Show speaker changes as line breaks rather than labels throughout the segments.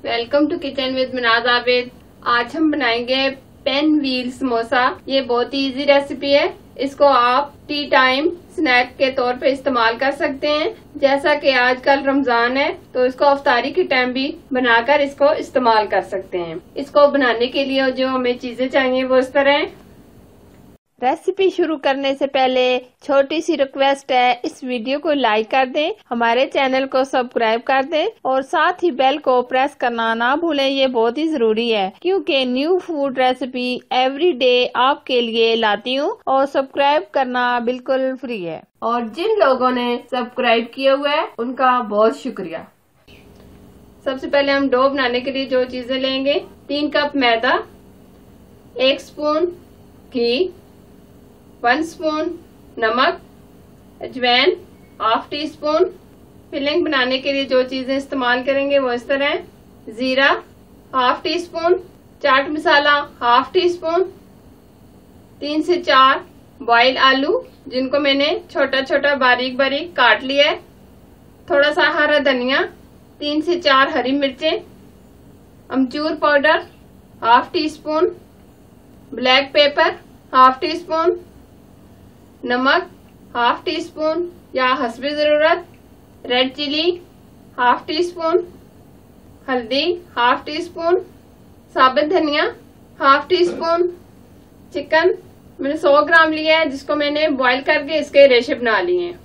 Welcome to kitchen with Minaz Abid. आज हम बनाएंगे पेन व्हील समोसा। ये बहुत ही इजी रेसिपी है। इसको आप टी टाइम स्नैक के तौर पे इस्तेमाल कर सकते हैं। जैसा कि आजकल रमजान है तो इसको अफ्तारी के टाइम भी बनाकर इसको इस्तेमाल कर सकते हैं। इसको बनाने के लिए जो हमें चीजें चाहिए वो इस तरह है। रेसिपी शुरू करने से पहले छोटी सी रिक्वेस्ट है, इस वीडियो को लाइक कर दें, हमारे चैनल को सब्सक्राइब कर दें और साथ ही बेल को प्रेस करना ना भूलें। ये बहुत ही जरूरी है क्योंकि new food recipe every day आपके लिए लाती हूँ और सब्सक्राइब करना बिल्कुल फ्री है। और जिन लोगों ने सब्सक्राइब किया हुआ है उनका बहुत शुक्रिया। सबसे पहले हम डो बनाने के लिए जो चीजें लेंगे, 3 कप मैदा, 1 स्पून घी, 1 स्पून नमक, अजवाइन, ½ टी स्पून। फिलिंग बनाने के लिए जो चीजें इस्तेमाल करेंगे वो इस तरह है। जीरा ½ tea spoon, chaat masala ½ tea spoon, 3 से 4 बॉइल आलू जिनको मैंने छोटा छोटा बारीक बारीक काट लिया है, थोड़ा सा हरा धनिया, 3 से 4 हरी मिर्चें, अमचूर powder ½ teaspoon, black pepper ½ teaspoon, नमक ½ टी स्पून या हस्बे जरूरत, रेड चिली ½ टी स्पून, हल्दी ½ टी स्पून, साबुत धनिया ½ टी स्पून। चिकन मैंने 100 ग्राम लिया है जिसको मैंने बॉईल करके इसके रेशे बना लिए हैं।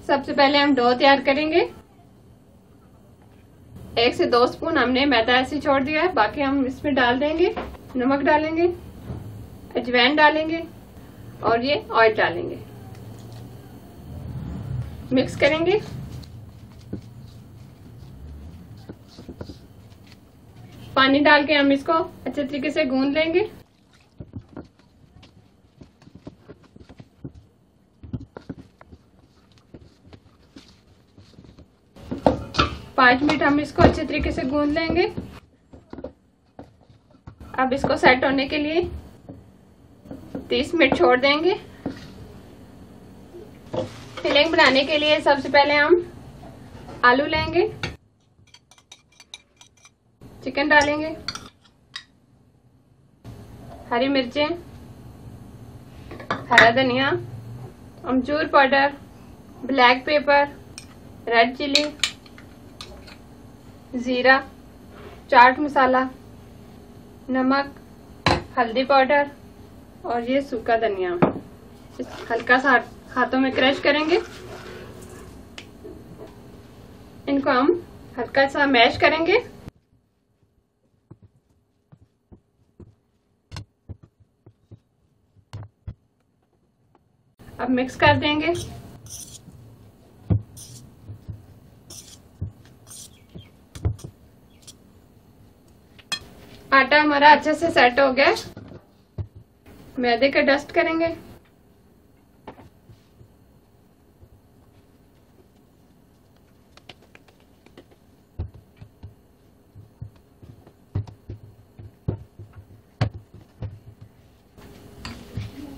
सबसे पहले हम डो तैयार करेंगे। 1 से 2 स्पून हमने मैदा ऐसे छोड़ दिया है, बाकी हम इसमें डाल देंगे। नमक डालेंगे, अजवाइन डालेंगे और ये ऑयल डालेंगे। मिक्स करेंगे। पानी डाल के हम इसको अच्छे तरीके से गूंद लेंगे। पाँच मिनट हम इसको अच्छे तरीके से गूंद लेंगे। अब इसको सेट होने के लिए 30 मिनट छोड़ देंगे। फिलिंग बनाने के लिए सबसे पहले हम आलू लेंगे, चिकन डालेंगे, हरी मिर्चें, हरा धनिया, अमचूर powder, black pepper, red chilli, जीरा, चाट मसाला, नमक, हल्दी पाउडर और ये सूखा धनिया। हल्का सा हाथों में क्रश करेंगे। इनको हम हल्का सा मैश करेंगे। अब मिक्स कर देंगे। आटा हमारा अच्छे से सेट हो गया। मैदे का डस्ट करेंगे।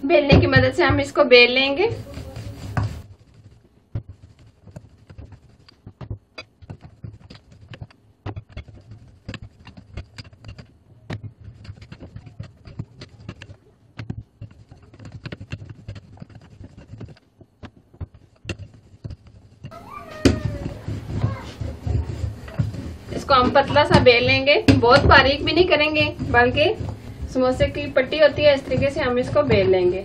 बेलने की मदद से हम इसको बेल लेंगे। इसको हम पतला सा बेल लेंगे, बहुत बारीक भी नहीं करेंगे, बल्कि समोसे की पट्टी होती है इस तरीके से हम इसको बेल लेंगे।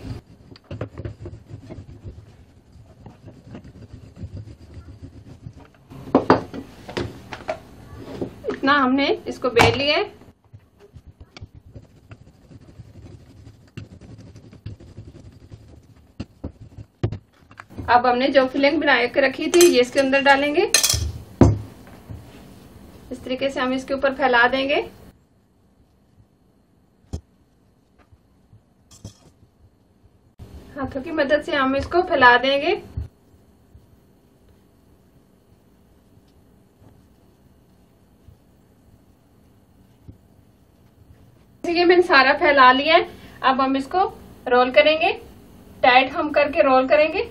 इतना हमने इसको बेल लिया है। अब हमने जो फिलिंग बना के रखी थी ये इसके अंदर डालेंगे। इस तरीके से हम इसके ऊपर फैला देंगे। हाथों की मदद से हम इसको फैला देंगे। ये मैंने सारा फैला लिया है। अब हम इसको रोल करेंगे। टाइट हम करके रोल करेंगे।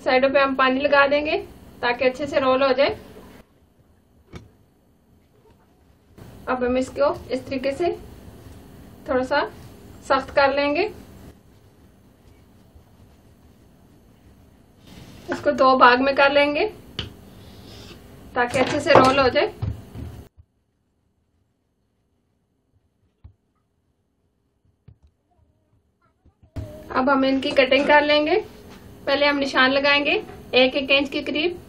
साइडों पे हम पानी लगा देंगे ताकि अच्छे से रोल हो जाए। अब हम इसको इस तरीके से थोड़ा सा सख्त कर लेंगे। इसको 2 भाग में कर लेंगे ताकि अच्छे से रोल हो जाए। अब हम इनकी कटिंग कर लेंगे। पहले हम निशान लगाएंगे 1-1 इंच के करीब।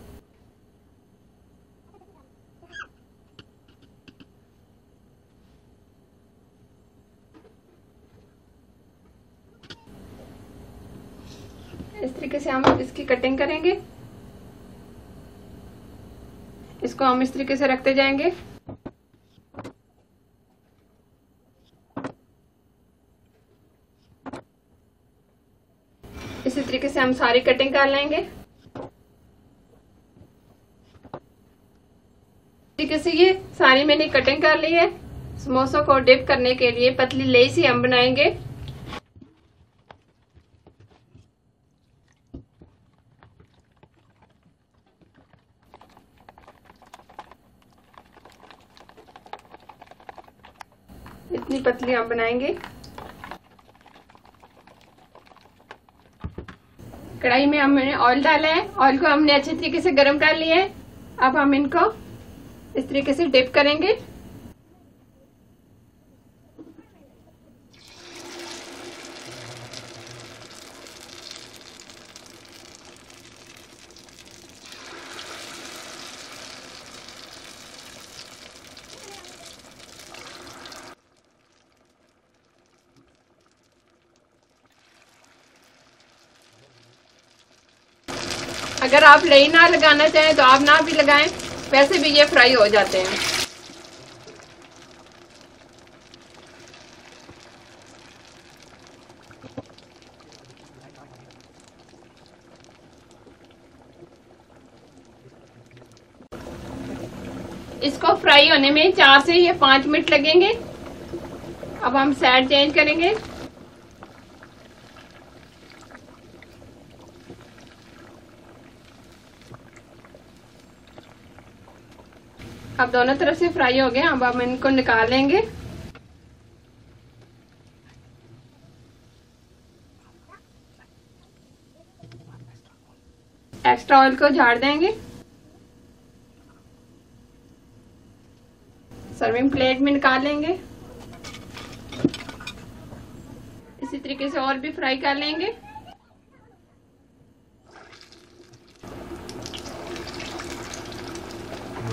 इस तरीके से हम इसकी कटिंग करेंगे। इसको हम इस तरीके से रखते जाएंगे। इसी तरीके से हम सारी कटिंग कर लेंगे। तरीके से ये सारी मैंने कटिंग कर ली है। समोसों को डिप करने के लिए पतली लेस ही हम बनाएंगे। इतनी पतली हम बनाएंगे। कढ़ाई में हमने ऑयल डाला है। ऑयल को हमने अच्छे तरीके से गर्म कर लिया है। अब हम इनको इस तरीके से डिप करेंगे। अगर आप लई ना लगाना चाहें तो आप ना भी लगाएं, वैसे भी ये फ्राई हो जाते हैं। इसको फ्राई होने में 4 से 5 मिनट लगेंगे। अब हम साइड चेंज करेंगे। अब दोनों तरफ से फ्राई हो गए। अब हम इनको निकाल लेंगे। एक्स्ट्रा ऑयल को झाड़ देंगे। सर्विंग प्लेट में निकाल लेंगे। इसी तरीके से और भी फ्राई कर लेंगे।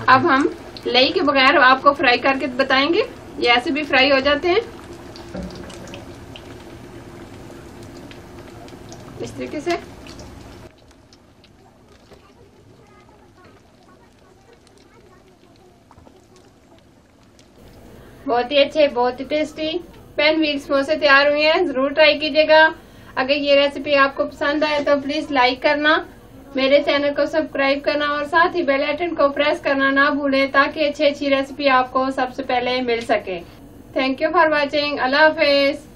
अब हम लई के बगैर आपको फ्राई करके बताएंगे। ये ऐसे भी फ्राई हो जाते हैं इस तरीके से। बहुत ही अच्छे, बहुत ही टेस्टी पेन व्हील समोसे तैयार हुए हैं। जरूर ट्राई कीजिएगा। अगर ये रेसिपी आपको पसंद आए तो प्लीज लाइक करना, मेरे चैनल को सब्सक्राइब करना और साथ ही बेल आइकन को प्रेस करना ना भूलें ताकि अच्छी अच्छी रेसिपी आपको सबसे पहले मिल सके। Thank you for watching. Allah Hafiz.